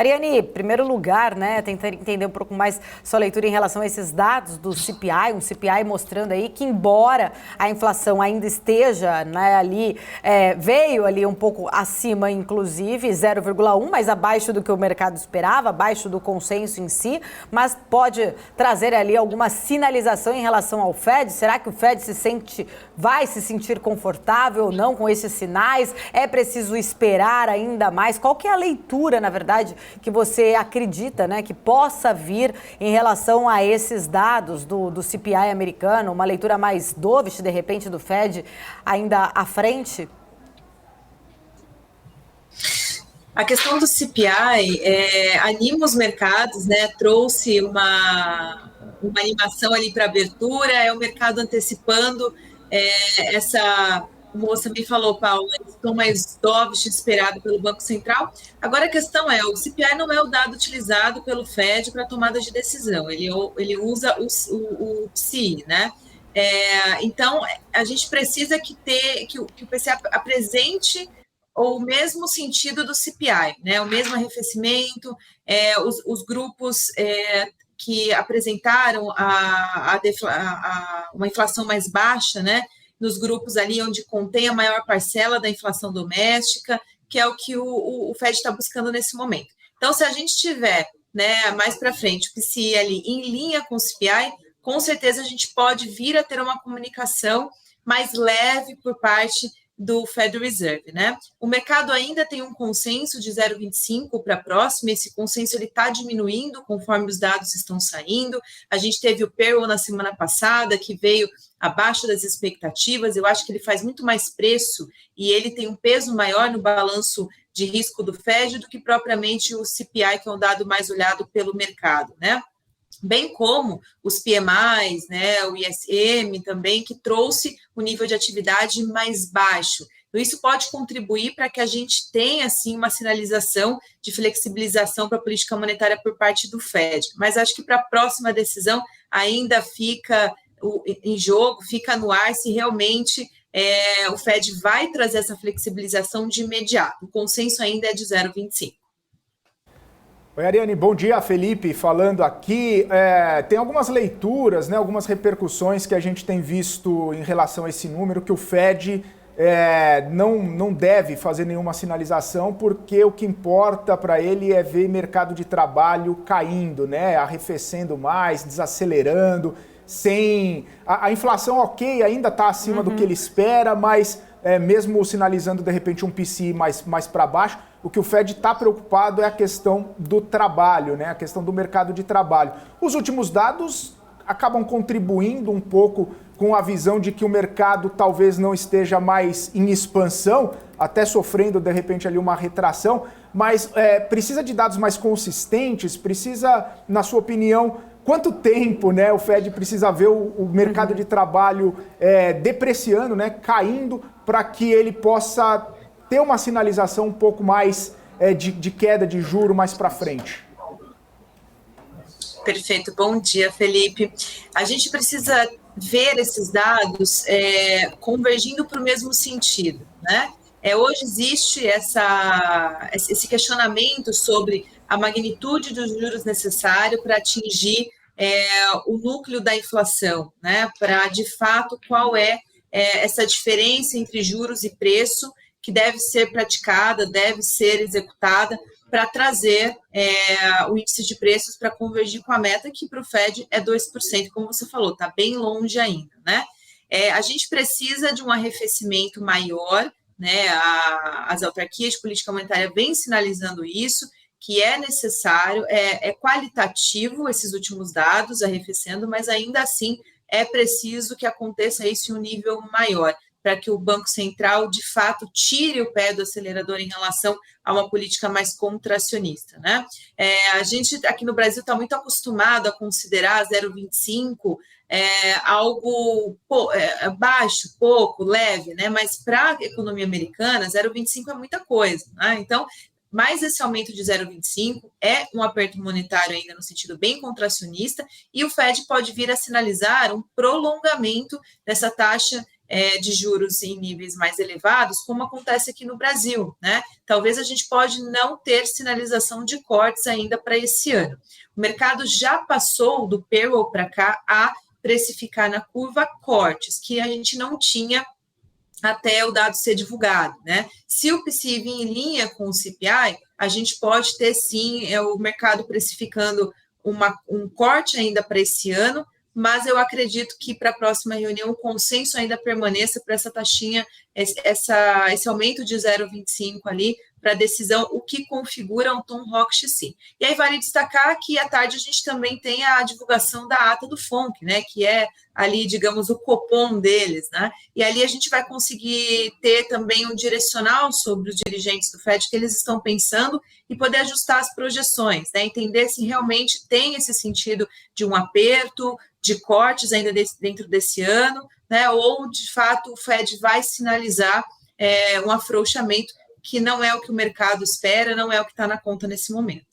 Ariane, em primeiro lugar, né, tentar entender um pouco mais sua leitura em relação a esses dados do CPI, um CPI mostrando aí que, embora a inflação ainda esteja, né, ali, veio ali um pouco acima, inclusive, 0,1, mas abaixo do que o mercado esperava, abaixo do consenso em si, mas pode trazer ali alguma sinalização em relação ao Fed. Será que o Fed vai se sentir confortável ou não com esses sinais? É preciso esperar ainda mais? Qual que é a leitura, na verdade, que você acredita, né, que possa vir em relação a esses dados do CPI americano? Uma leitura mais dovish, de repente, do Fed ainda à frente? A questão do CPI anima os mercados, né? Trouxe uma animação ali para abertura, é o mercado antecipando essa. Como você me falou, Paulo, esse tom mais dovish esperado pelo Banco Central. Agora a questão o CPI não é o dado utilizado pelo Fed para tomada de decisão, ele usa o PCI, né? Então, a gente precisa que o PCI apresente o mesmo sentido do CPI, né? O mesmo arrefecimento, os grupos que apresentaram uma inflação mais baixa, né? Nos grupos ali onde contém a maior parcela da inflação doméstica, que é o que o Fed está buscando nesse momento. Então, se a gente tiver, né, mais para frente o PCI ali em linha com o CPI, com certeza a gente pode vir a ter uma comunicação mais leve por parte do Federal Reserve, né? O mercado ainda tem um consenso de 0,25 para a próxima, esse consenso ele está diminuindo conforme os dados estão saindo. A gente teve o payroll na semana passada, que veio abaixo das expectativas. Eu acho que ele faz muito mais preço e ele tem um peso maior no balanço de risco do Fed do que propriamente o CPI, que é um dado mais olhado pelo mercado, né? Bem como os PMIs, né, o ISM também, que trouxe o nível de atividade mais baixo. Então, isso pode contribuir para que a gente tenha, assim, uma sinalização de flexibilização para a política monetária por parte do Fed. Mas acho que para a próxima decisão ainda fica em jogo, fica no ar se realmente o Fed vai trazer essa flexibilização de imediato. O consenso ainda é de 0,25. Oi, Ariane, bom dia, Felipe falando aqui. Tem algumas leituras, né, algumas repercussões que a gente tem visto em relação a esse número, que o Fed não deve fazer nenhuma sinalização, porque o que importa para ele é ver mercado de trabalho caindo, né, arrefecendo mais, desacelerando, sem... A inflação, ok, ainda está acima do que ele espera, mas mesmo sinalizando, de repente, um PCI mais para baixo, o que o Fed está preocupado é a questão do trabalho, né? A questão do mercado de trabalho. Os últimos dados acabam contribuindo um pouco com a visão de que o mercado talvez não esteja mais em expansão, até sofrendo, de repente, ali uma retração, mas precisa de dados mais consistentes, precisa, na sua opinião, quanto tempo, né, o Fed precisa ver o mercado de trabalho depreciando, né, caindo, para que ele possa ter uma sinalização um pouco mais de queda de juro mais para frente? Perfeito, bom dia, Felipe. A gente precisa ver esses dados convergindo para o mesmo sentido, né? Hoje existe esse questionamento sobre a magnitude dos juros necessário para atingir o núcleo da inflação, né? Para, de fato, qual essa diferença entre juros e preço que deve ser praticada, deve ser executada para trazer o índice de preços para convergir com a meta, que para o Fed é 2%, como você falou, está bem longe ainda, né? A gente precisa de um arrefecimento maior, né? As autarquias de política monetária vêm sinalizando isso, que é necessário, é qualitativo esses últimos dados arrefecendo, mas ainda assim é preciso que aconteça isso em um nível maior, para que o Banco Central, de fato, tire o pé do acelerador em relação a uma política mais contracionista, né? A gente, aqui no Brasil, está muito acostumado a considerar 0,25 algo baixo, pouco, leve, né? Mas para a economia americana, 0,25 é muita coisa, né? Então, mais esse aumento de 0,25 é um aperto monetário ainda no sentido bem contracionista, e o Fed pode vir a sinalizar um prolongamento dessa taxa de juros em níveis mais elevados, como acontece aqui no Brasil, né? Talvez a gente pode não ter sinalização de cortes ainda para esse ano. O mercado já passou do payroll para cá a precificar na curva cortes, que a gente não tinha até o dado ser divulgado, né? Se o PCI vir em linha com o CPI, a gente pode ter, sim, o mercado precificando um corte ainda para esse ano, mas eu acredito que para a próxima reunião o consenso ainda permaneça para essa taxinha, esse aumento de 0,25 ali, para a decisão, o que configura um Tom Rock XC. E aí vale destacar que à tarde a gente também tem a divulgação da ata do FONC, né, que é ali, digamos, o copom deles, né, e ali a gente vai conseguir ter também um direcional sobre os dirigentes do FED que eles estão pensando e poder ajustar as projeções, né, entender se realmente tem esse sentido de um aperto, de cortes ainda dentro desse ano, né, ou de fato o FED vai sinalizar um afrouxamento, que não é o que o mercado espera, não é o que está na conta nesse momento.